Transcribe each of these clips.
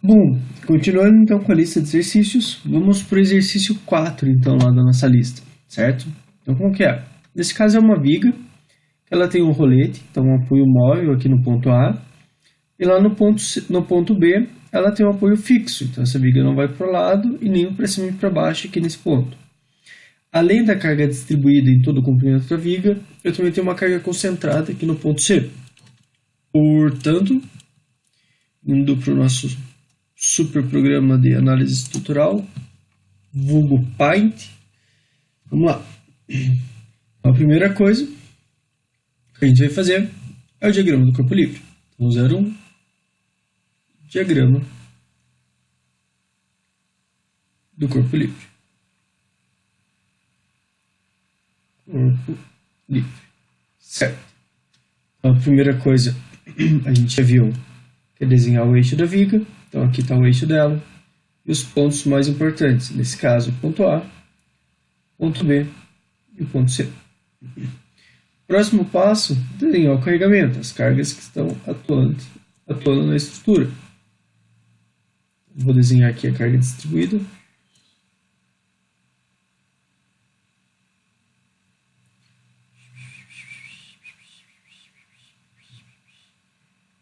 Bom, continuando então com a lista de exercícios, vamos para o exercício 4 então lá da nossa lista, certo? Então como que é? Nesse caso é uma viga, ela tem um rolete, então um apoio móvel aqui no ponto A, e lá no ponto B ela tem um apoio fixo, então essa viga não vai para o lado e nem para cima e para baixo aqui nesse ponto. Além da carga distribuída em todo o comprimento da viga, eu também tenho uma carga concentrada aqui no ponto C. Portanto, indo para o nosso super programa de análise estrutural, vulgo Paint. Vamos lá. A primeira coisa que a gente vai fazer é o diagrama do corpo livre. Então, 01, diagrama do corpo livre. Corpo livre. Certo. Então, a primeira coisa a gente já viu que é desenhar o eixo da viga. Então aqui está o eixo dela e os pontos mais importantes, nesse caso o ponto A, ponto B e o ponto C. Próximo passo, desenhar o carregamento, as cargas que estão atuando na estrutura. Vou desenhar aqui a carga distribuída.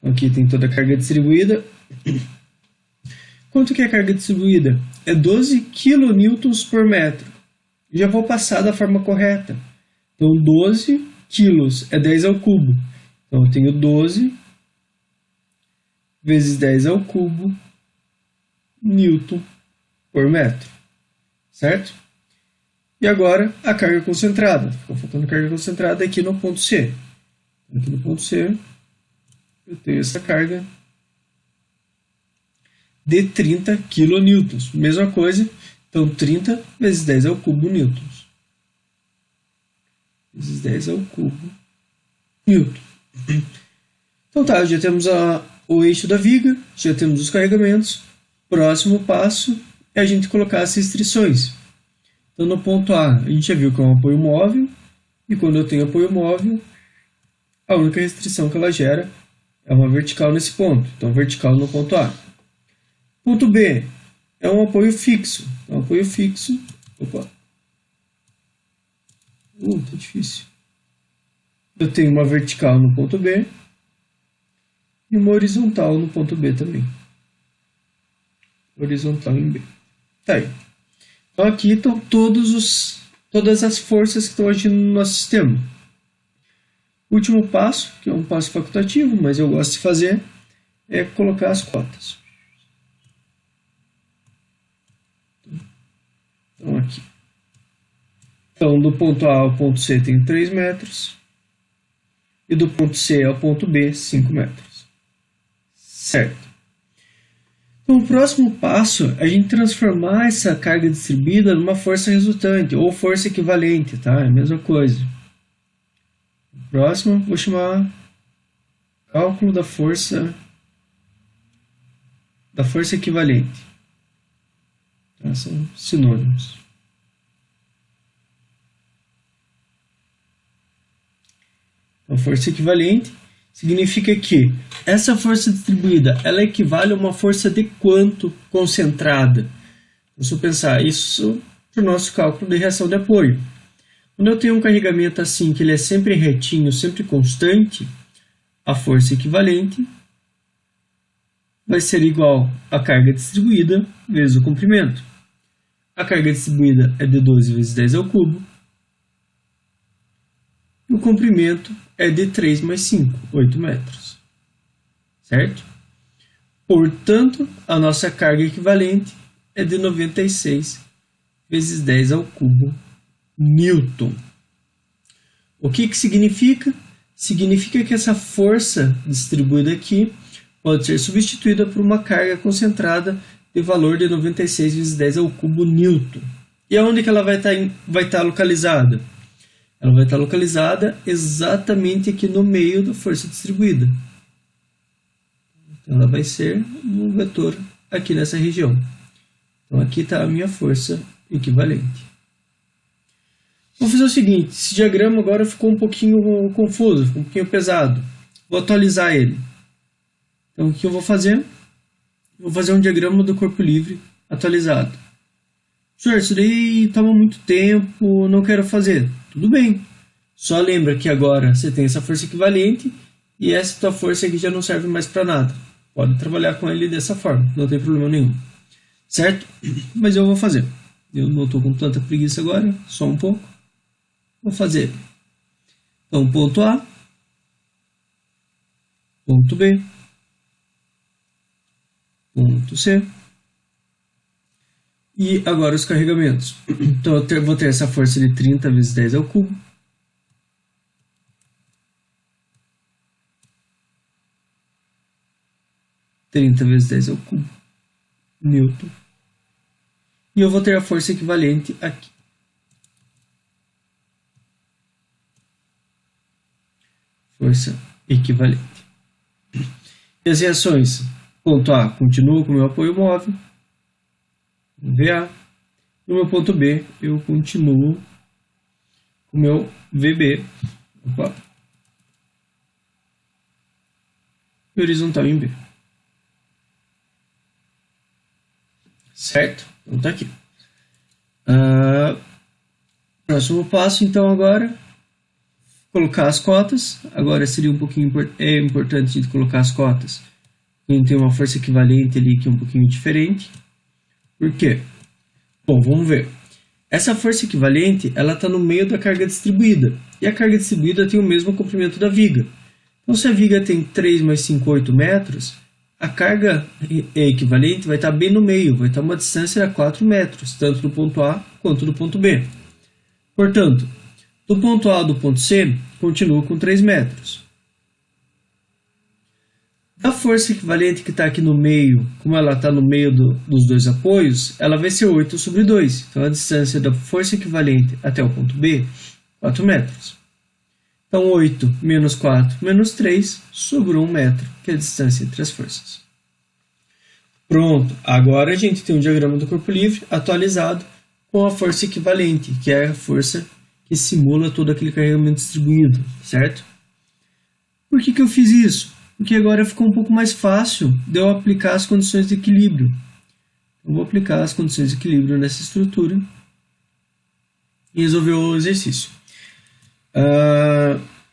Aqui tem toda a carga distribuída. Quanto que é a carga distribuída? É 12 kN por metro. Já vou passar da forma correta. Então, 12 quilos é 10 ao cubo. Então, eu tenho 12 vezes 10 ao cubo Newton por metro. Certo? E agora, a carga concentrada. Ficou faltando carga concentrada aqui no ponto C. Aqui no ponto C, eu tenho essa carga de 30 kN. Mesma coisa, então 30 vezes 10 ao cubo newtons. Vezes 10 ao cubo newton. Então tá, já temos o eixo da viga, já temos os carregamentos. Próximo passo é a gente colocar as restrições. Então no ponto A, a gente já viu que é um apoio móvel, e quando eu tenho apoio móvel, a única restrição que ela gera é uma vertical nesse ponto. Então vertical no ponto A. Ponto B é um apoio fixo. Um apoio fixo. Opa. Tá difícil. Eu tenho uma vertical no ponto B e uma horizontal no ponto B também. Horizontal em B. Tá aí. Então aqui estão todas as forças que estão agindo no nosso sistema. Último passo, que é um passo facultativo, mas eu gosto de fazer, é colocar as cotas. Então, aqui. Então, do ponto A ao ponto C tem 3 metros. E do ponto C ao ponto B, 5 metros. Certo. Então, o próximo passo é a gente transformar essa carga distribuída numa força resultante, ou força equivalente, tá? É a mesma coisa. Próximo, vou chamar cálculo da força equivalente. São sinônimos. Então, força equivalente significa que essa força distribuída ela equivale a uma força de quanto concentrada. Então, se eu pensar isso para o nosso cálculo de reação de apoio. Quando eu tenho um carregamento assim, que ele é sempre retinho, sempre constante, a força equivalente vai ser igual à carga distribuída vezes o comprimento. A carga distribuída é de 12 vezes 10 ao cubo. E o comprimento é de 3 mais 5, 8 metros. Certo? Portanto, a nossa carga equivalente é de 96 vezes 10 ao cubo Newton. O que significa? Significa que essa força distribuída aqui pode ser substituída por uma carga concentrada de valor de 96 vezes 10 ao cubo Newton. E aonde que ela vai estar localizada? Ela vai estar localizada exatamente aqui no meio da força distribuída. Então ela vai ser um vetor aqui nessa região. Então aqui está a minha força equivalente. Vou fazer o seguinte, esse diagrama agora ficou um pouquinho confuso, ficou um pouquinho pesado. Vou atualizar ele. Então o que eu vou fazer? Vou fazer um diagrama do corpo livre atualizado. Senhor, isso daí toma muito tempo, não quero fazer. Tudo bem. Só lembra que agora você tem essa força equivalente e essa tua força aqui já não serve mais para nada. Pode trabalhar com ele dessa forma, não tem problema nenhum. Certo? Mas eu vou fazer. Eu não estou com tanta preguiça agora, só um pouco. Vou fazer. Então, ponto A, ponto B, ponto C. E agora os carregamentos. Então eu vou ter essa força de 30 vezes 10 ao cubo. Vezes 10 ao cubo. Newton. E eu vou ter a força equivalente aqui. Força equivalente. E as reações? Ponto A, continuo com o meu apoio móvel. VA. No meu ponto B, eu continuo com o meu VB. Opa. Horizontal em B. Certo? Então tá aqui. Próximo passo, então, agora, colocar as cotas. Agora seria um pouquinho importante de colocar as cotas. A gente tem uma força equivalente ali que é um pouquinho diferente. Por quê? Bom, vamos ver. Essa força equivalente, ela está no meio da carga distribuída. E a carga distribuída tem o mesmo comprimento da viga. Então, se a viga tem 3 mais 5, 8 metros, a carga equivalente vai estar bem no meio, vai estar uma distância de 4 metros, tanto do ponto A quanto do ponto B. Portanto, do ponto A ao do ponto C, continuo com 3 metros. A força equivalente que está aqui no meio, como ela está no meio dos dois apoios, ela vai ser 8 sobre 2. Então, a distância da força equivalente até o ponto B, 4 metros. Então, 8 menos 4 menos 3, sobrou 1 metro, que é a distância entre as forças. Pronto, agora a gente tem um diagrama do corpo livre atualizado com a força equivalente, que é a força que simula todo aquele carregamento distribuído, certo? Por que eu fiz isso? Porque agora ficou um pouco mais fácil de eu aplicar as condições de equilíbrio. Eu vou aplicar as condições de equilíbrio nessa estrutura e resolver o exercício.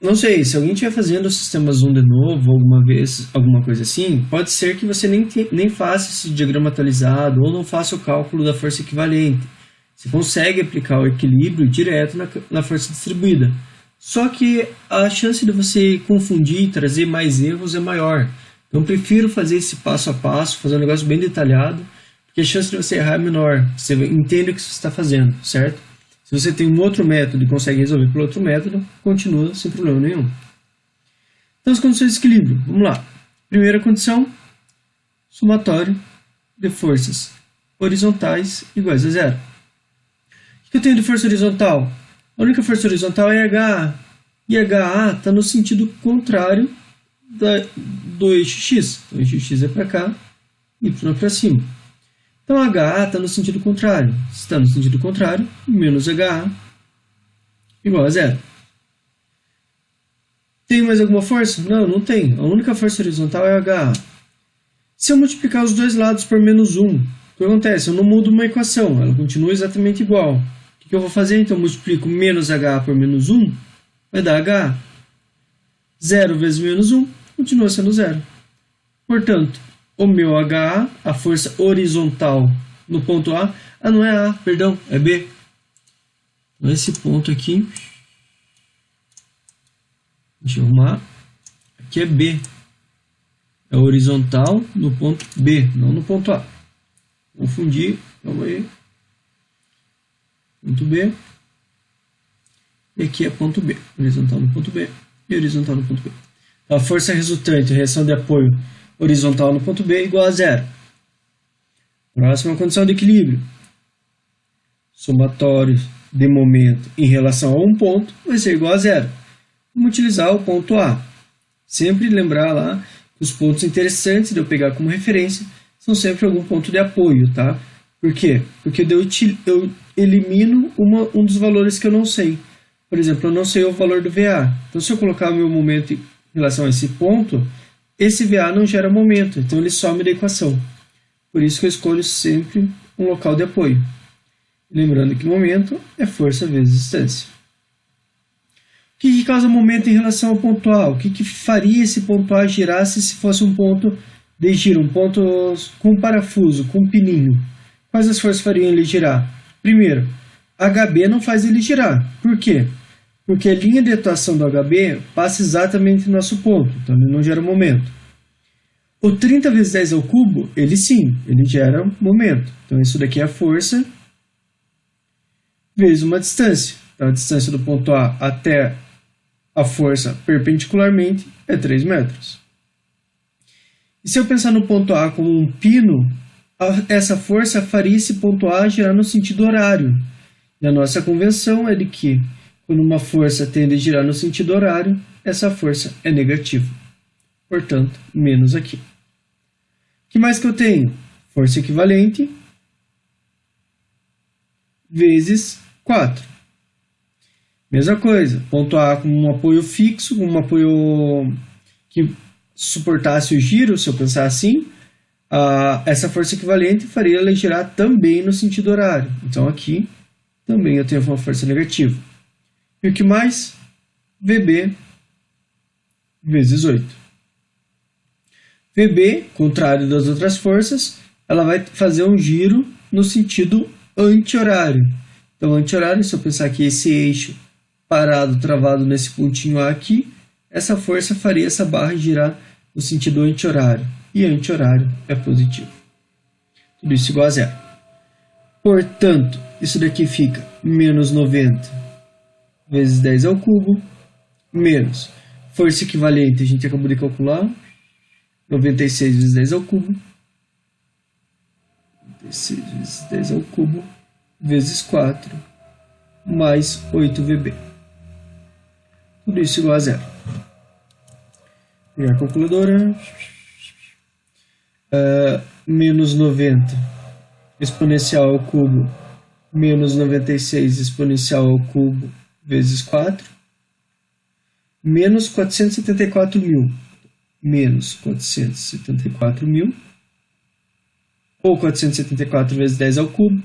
Não sei, se alguém estiver fazendo o sistema Zoom de novo, alguma vez, alguma coisa assim, pode ser que você nem faça esse diagrama atualizado ou não faça o cálculo da força equivalente. Você consegue aplicar o equilíbrio direto na força distribuída. Só que a chance de você confundir e trazer mais erros é maior. Então, eu prefiro fazer esse passo a passo, fazer um negócio bem detalhado, porque a chance de você errar é menor. Você entende o que você está fazendo, certo? Se você tem um outro método e consegue resolver pelo outro método, continua sem problema nenhum. Então, as condições de equilíbrio. Vamos lá. Primeira condição, somatório de forças horizontais iguais a zero. O que eu tenho de força horizontal? A única força horizontal é HA. E HA está no sentido contrário do eixo X. Então, o eixo X é para cá, Y é para cima. Então, HA está no sentido contrário. Se está no sentido contrário, menos HA igual a zero. Tem mais alguma força? Não, não tem. A única força horizontal é HA. Se eu multiplicar os dois lados por menos 1, o que acontece? Eu não mudo uma equação, ela continua exatamente igual. O que eu vou fazer? Então, eu multiplico menos HA por menos 1, vai dar HA. 0 vezes menos 1 continua sendo 0. Portanto, o meu HA, a força horizontal no ponto A, não é A, perdão, é B. Então, esse ponto aqui, deixa eu arrumar, aqui é B. É horizontal no ponto B, não no ponto A. Confundi, calma aí. Ponto B. E aqui é ponto B. Horizontal no ponto B e horizontal no ponto B. A força resultante, a reação de apoio horizontal no ponto B é igual a zero. Próxima condição de equilíbrio. Somatório de momento em relação a um ponto vai ser igual a zero. Vamos utilizar o ponto A. Sempre lembrar lá que os pontos interessantes de eu pegar como referência são sempre algum ponto de apoio, tá? Por quê? Porque eu elimino um dos valores que eu não sei. Por exemplo, eu não sei o valor do VA. Então, se eu colocar o meu momento em relação a esse ponto, esse VA não gera momento, então ele some da equação. Por isso que eu escolho sempre um local de apoio. Lembrando que momento é força vezes distância. O que causa momento em relação ao ponto A? O que faria esse ponto A girar se fosse um ponto de giro, um ponto com parafuso, com pininho? Quais as forças fariam ele girar? Primeiro, HB não faz ele girar. Por quê? Porque a linha de atuação do HB passa exatamente no nosso ponto, então ele não gera momento. O 30 vezes 10 ao cubo, ele sim, ele gera momento. Então isso daqui é a força vezes uma distância. Então a distância do ponto A até a força perpendicularmente é 3 metros. E se eu pensar no ponto A como um pino, essa força faria esse ponto A girar no sentido horário. E a nossa convenção é de que, quando uma força tende a girar no sentido horário, essa força é negativa. Portanto, menos aqui. O que mais que eu tenho? Força equivalente vezes 4. Mesma coisa, ponto A com um apoio fixo, um apoio que suportasse o giro, se eu pensar assim, essa força equivalente faria ela girar também no sentido horário. Então aqui também eu tenho uma força negativa. E o que mais? VB vezes 8. VB, contrário das outras forças, ela vai fazer um giro no sentido anti-horário. Então, anti-horário, se eu pensar que esse eixo parado, travado nesse pontinho A aqui, essa força faria essa barra girar no sentido anti-horário. E anti-horário é positivo. Tudo isso igual a zero. Portanto, isso daqui fica menos 90 vezes 10 ao cubo, menos força equivalente, a gente acabou de calcular, 96 vezes 10 ao cubo, 96 vezes 10 ao cubo, vezes 4, mais 8 VB. Tudo isso igual a zero. Vou pegar a calculadora. Menos 90 exponencial ao cubo, menos 96 exponencial ao cubo, vezes 4, menos 474 mil, menos 474 mil, ou 474 vezes 10 ao cubo,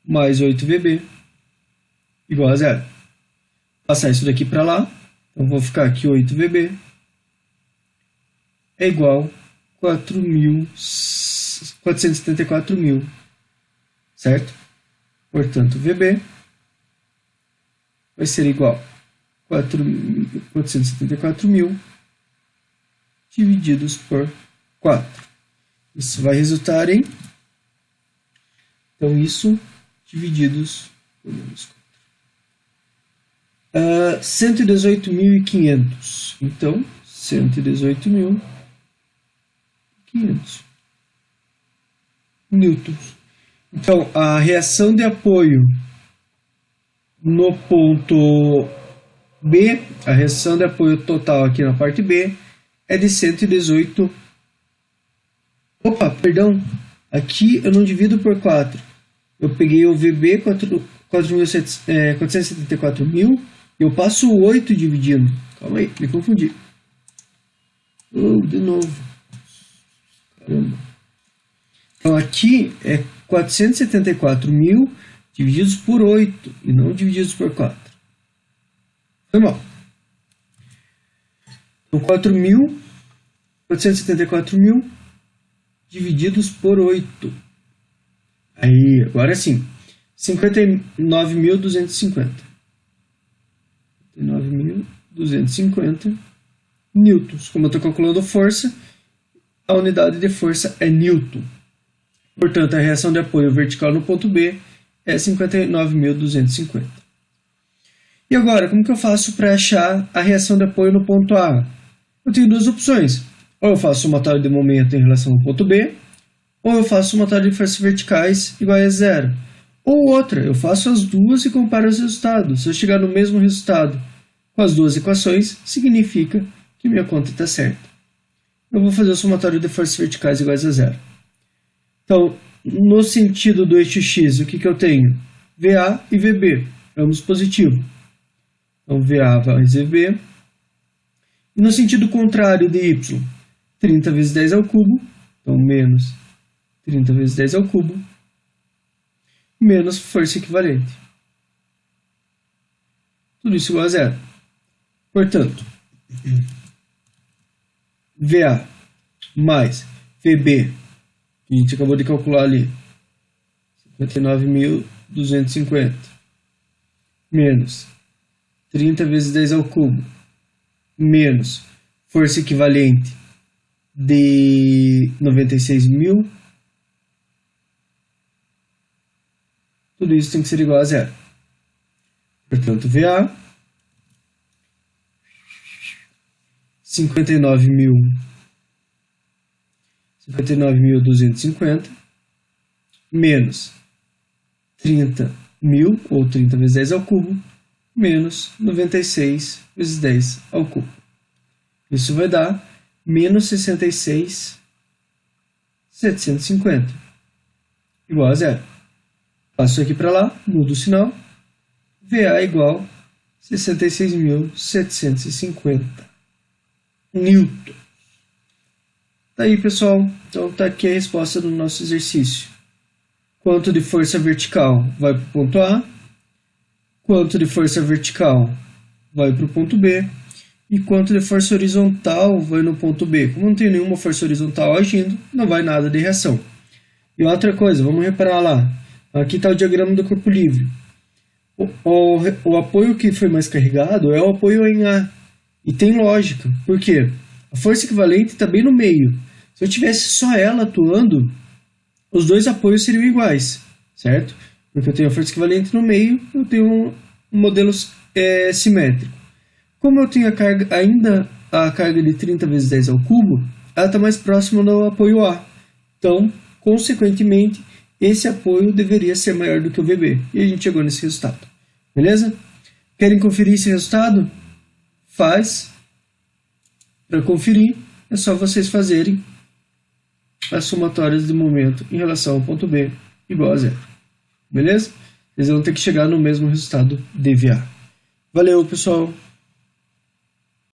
mais 8 VB, igual a zero. Passar isso daqui para lá, então vou ficar aqui 8 VB, é igual a 474 mil, certo? Portanto, VB vai ser igual a 474 mil divididos por 4. Isso vai resultar em, então, isso divididos por menos 4. 118.500. Então, 118.500 newtons. Então, a reação de apoio no ponto B, a reação de apoio total aqui na parte B, é de 118. Opa, perdão. Aqui eu não divido por 4. Eu peguei o VB 474 mil e eu passo o 8 dividindo. Calma aí, me confundi. De novo. Caramba. Então aqui é 474 mil divididos por 8 e não divididos por 4. Foi mal. Então 474 mil divididos por 8. Aí, agora sim. 59.250. 59.250 newtons. Como eu estou calculando força, a unidade de força é newton. Portanto, a reação de apoio vertical no ponto B é 59.250. E agora, como que eu faço para achar a reação de apoio no ponto A? Eu tenho duas opções. Ou eu faço somatório de momento em relação ao ponto B, ou eu faço somatório de forças verticais igual a zero. Ou outra, eu faço as duas e comparo os resultados. Se eu chegar no mesmo resultado com as duas equações, significa que minha conta está certa. Eu vou fazer o somatório de forças verticais iguais a zero. Então, no sentido do eixo X, o que eu tenho? VA e VB, ambos positivos. Então, VA mais VB. E no sentido contrário de Y, 30 vezes 10 ao cubo, então menos 30 vezes 10 ao cubo, menos força equivalente. Tudo isso igual a zero. Portanto, VA mais VB, que a gente acabou de calcular ali, 59.250, menos 30 vezes 10 ao cubo, menos força equivalente de 96.000, tudo isso tem que ser igual a zero. Portanto, VA 59.250 menos 30.000, ou 30 vezes 10 ao cubo, menos 96 vezes 10 ao cubo. Isso vai dar menos 66.750, igual a zero. Passo aqui para lá, mudo o sinal, VA igual a 66.750 newton. Tá aí, pessoal. Então tá aqui a resposta do nosso exercício. Quanto de força vertical vai para o ponto A, quanto de força vertical vai para o ponto B e quanto de força horizontal vai no ponto B. Como não tem nenhuma força horizontal agindo, não vai nada de reação. E outra coisa, vamos reparar lá. Aqui está o diagrama do corpo livre. O apoio que foi mais carregado é o apoio em A. E tem lógica. Por quê? A força equivalente está bem no meio. Se eu tivesse só ela atuando, os dois apoios seriam iguais, certo? Porque eu tenho a força equivalente no meio, eu tenho um modelo simétrico. Como eu tenho ainda a carga de 30 vezes 10 ao cubo, ela está mais próxima do apoio A. Então, consequentemente, esse apoio deveria ser maior do que o VB. E a gente chegou nesse resultado. Beleza? Querem conferir esse resultado? Faz. Para conferir, é só vocês fazerem as somatórias de momento em relação ao ponto B igual a zero. Beleza? Vocês vão ter que chegar no mesmo resultado de VA. Valeu, pessoal!